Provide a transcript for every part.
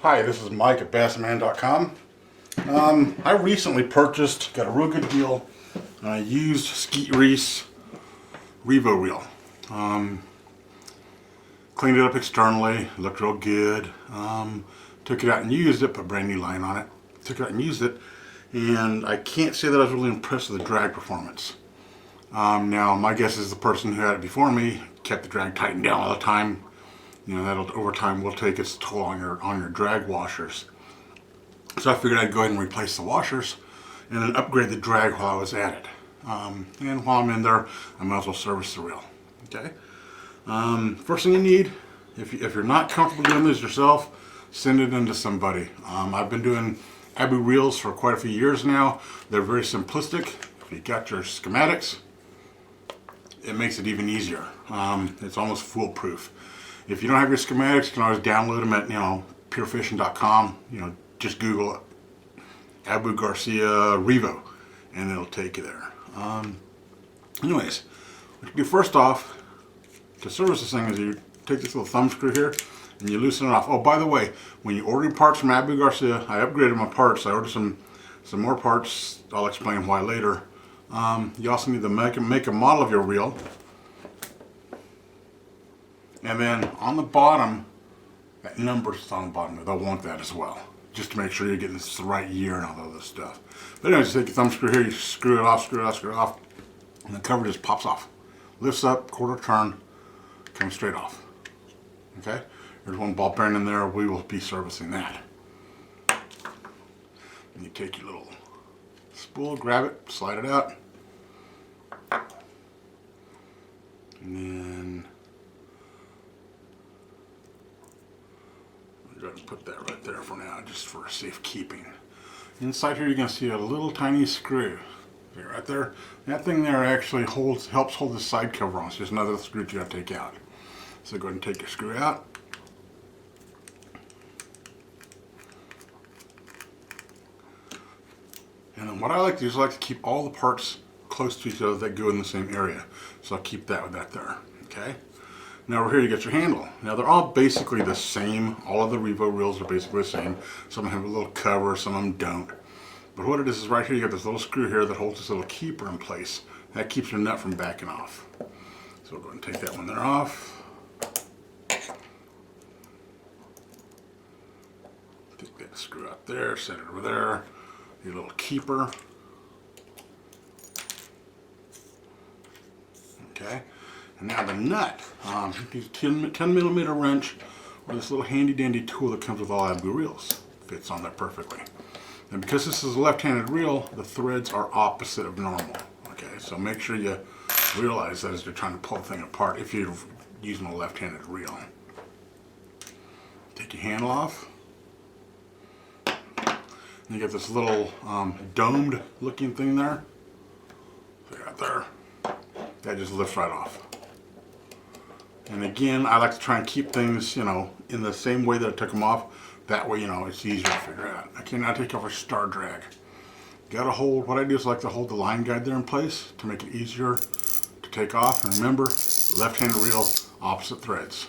Hi, this is Mike at bassman.com. I recently got a real good deal on a used Skeet Revo reel. Cleaned it up externally, looked real good. Took it out and used it, put a brand new line on it. Took it out and used it, and I can't say that I was really impressed with the drag performance. Now, my guess is the person who had it before me kept the drag tightened down all the time. You know, that'll over time will take its toll on your drag washers. So I figured I'd go ahead and replace the washers and then upgrade the drag while I was at it. And while I'm in there, I might as well service the reel. Okay. First thing you need, if you're not comfortable doing this yourself, send it into somebody. I've been doing Abu reels for quite a few years now. They're very simplistic. If you got your schematics, it makes it even easier. It's almost foolproof. If you don't have your schematics, you can always download them at purefishing.com. Just Google Abu Garcia Revo, and it'll take you there. Anyways, what you do first off to service this thing is you take this little thumb screw here and you loosen it off. Oh, by the way, when you order parts from Abu Garcia, I upgraded my parts. I ordered some more parts. I'll explain why later. You also need to make a model of your reel. And then on the bottom, that number's on the bottom there. They'll want that as well, just to make sure you're getting this the right year and all of this stuff. But anyways, you take your thumb screw here, you screw it off, and the cover just pops off. Lifts up, quarter turn, comes straight off. Okay? There's one ball bearing in there. We will be servicing that. And you take your little spool, grab it, slide it out. And then I'm going to put that right there for now, just for safekeeping. Inside here, you're going to see a little tiny screw. See right there? That thing there actually helps hold the side cover on. It's just another screw you got to take out. So go ahead and take your screw out. And then what I like to do is I like to keep all the parts close to each other that go in the same area. So I'll keep that with that there. Okay? Now over here you get your handle. Now they're all basically the same. All of the Revo reels are basically the same. Some have a little cover, some of them don't. But what it is right here, you got this little screw here that holds this little keeper in place. That keeps your nut from backing off. So we'll go ahead and take that one there off. Take that screw out there, set it over there. Your little keeper. Okay. And now the nut. Use a 10 millimeter wrench or this little handy dandy tool that comes with all Abu reels. Fits on there perfectly. And because this is a left-handed reel, the threads are opposite of normal. Okay, so make sure you realize that as you're trying to pull the thing apart if you're using a left-handed reel. Take your handle off. And you get this little domed looking thing there. So right there. That just lifts right off. And again, I like to try and keep things, in the same way that I took them off. That way, it's easier to figure out. I cannot take off a star drag. Got to hold, what I do is I like to hold the line guide there in place to make it easier to take off. And remember, left-handed reel, opposite threads.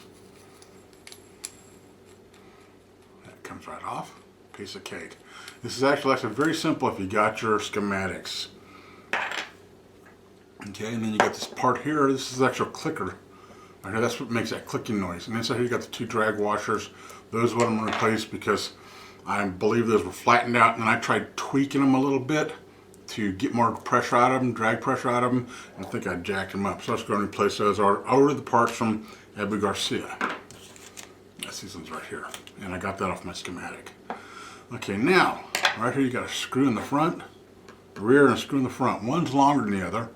That comes right off. Piece of cake. This is actually very simple if you got your schematics. Okay, and then you got this part here. This is the actual clicker. Right here, that's what makes that clicking noise. And inside here you got the two drag washers. Those are what I'm going to replace because I believe those were flattened out, and I tried tweaking them a little bit to get more pressure out of them, drag pressure out of them, and I think I jacked them up. So I was going to replace those. I ordered the parts from Abu Garcia. That's these ones right here, and I got that off my schematic. Okay, now right here you got a screw in the front, the rear, and a screw in the front. One's longer than the other.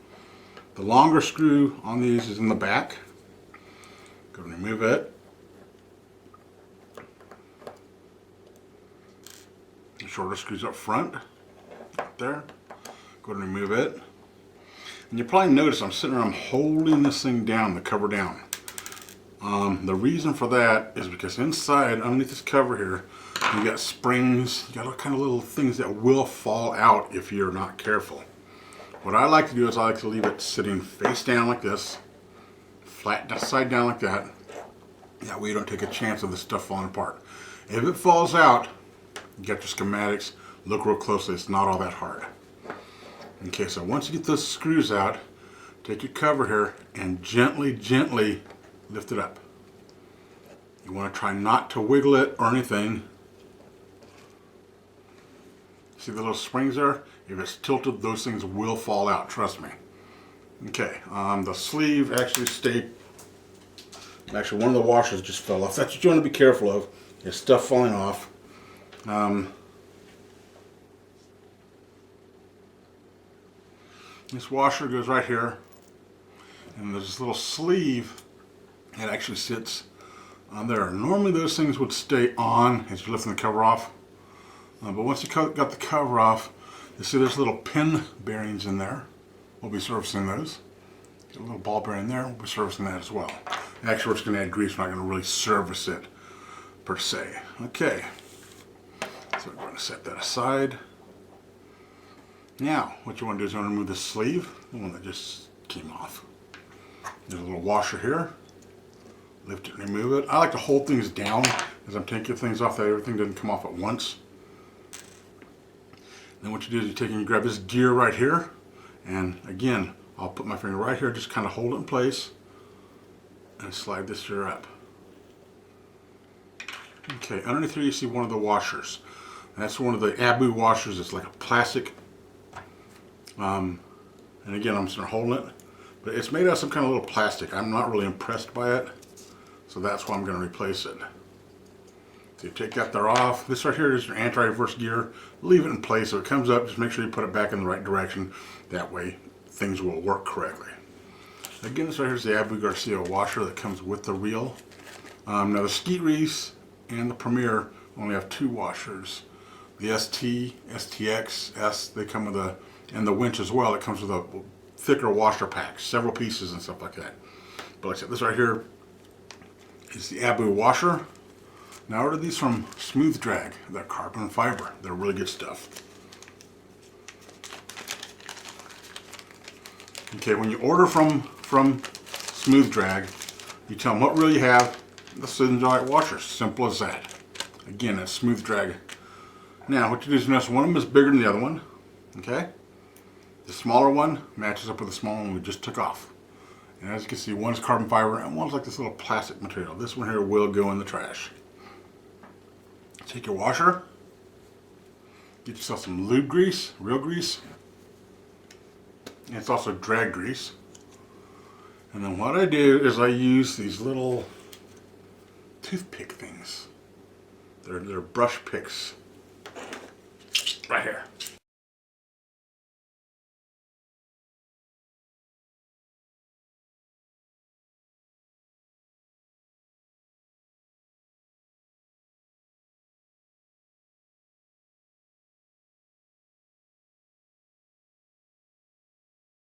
The longer screw on these is in the back. Go and remove it. The shorter screws up front, right there. Go ahead and remove it. And you probably notice I'm sitting around holding this thing down, the cover down. The reason for that is because inside, underneath this cover here, you got springs, you got all kind of little things that will fall out if you're not careful. What I like to do is I like to leave it sitting face down like this, flat side down like that. That way you don't take a chance of this stuff falling apart. If it falls out, you got your schematics, look real closely, it's not all that hard. Okay, so once you get those screws out, take your cover here and gently, gently lift it up. You want to try not to wiggle it or anything. See the little springs there? If it's tilted, those things will fall out, trust me. Okay, the sleeve actually stayed. Actually, one of the washers just fell off. That's what you want to be careful of, is stuff falling off. This washer goes right here, and there's this little sleeve that actually sits on there. Normally those things would stay on as you're lifting the cover off, but once you got the cover off, you see there's little pin bearings in there. We'll be servicing those. Got a little ball bearing there, we'll be servicing that as well. Actually, we're just going to add grease, we're not going to really service it per se. Okay, so we're going to set that aside. Now, what you want to do is you want to remove the sleeve, the one that just came off. There's a little washer here. Lift it and remove it. I like to hold things down as I'm taking things off, that everything doesn't come off at once. Then what you do is you take and you grab this gear right here, and again, I'll put my finger right here, just kind of hold it in place, and slide this gear up. Okay, underneath here you see one of the washers. That's one of the Abu washers. It's like a plastic. And again, I'm just holding it, but it's made out of some kind of little plastic. I'm not really impressed by it, so that's why I'm going to replace it. So you take that there off. This right here is your anti-reverse gear. Leave it in place so it comes up. Just make sure you put it back in the right direction. That way things will work correctly. Again, this right here is the Abu Garcia washer that comes with the reel. Now the Skeet Reese and the Premier only have 2 washers. The ST, STX, S, they come with a, and the winch as well, it comes with a thicker washer pack, several pieces and stuff like that. But like I said, this right here is the Abu washer. Now I ordered these from Smooth Drag. They're carbon fiber. They're really good stuff. Okay, when you order from Smooth Drag, you tell them what reel you have. They'll send you out washers. Simple as that. Again, that's Smooth Drag. Now, what you do is notice one of them is bigger than the other one. Okay? The smaller one matches up with the smaller one we just took off. And as you can see, one's carbon fiber and one's like this little plastic material. This one here will go in the trash. Take your washer, get yourself some lube grease, real grease, and it's also drag grease. And then what I do is I use these little toothpick things. They're brush picks right here.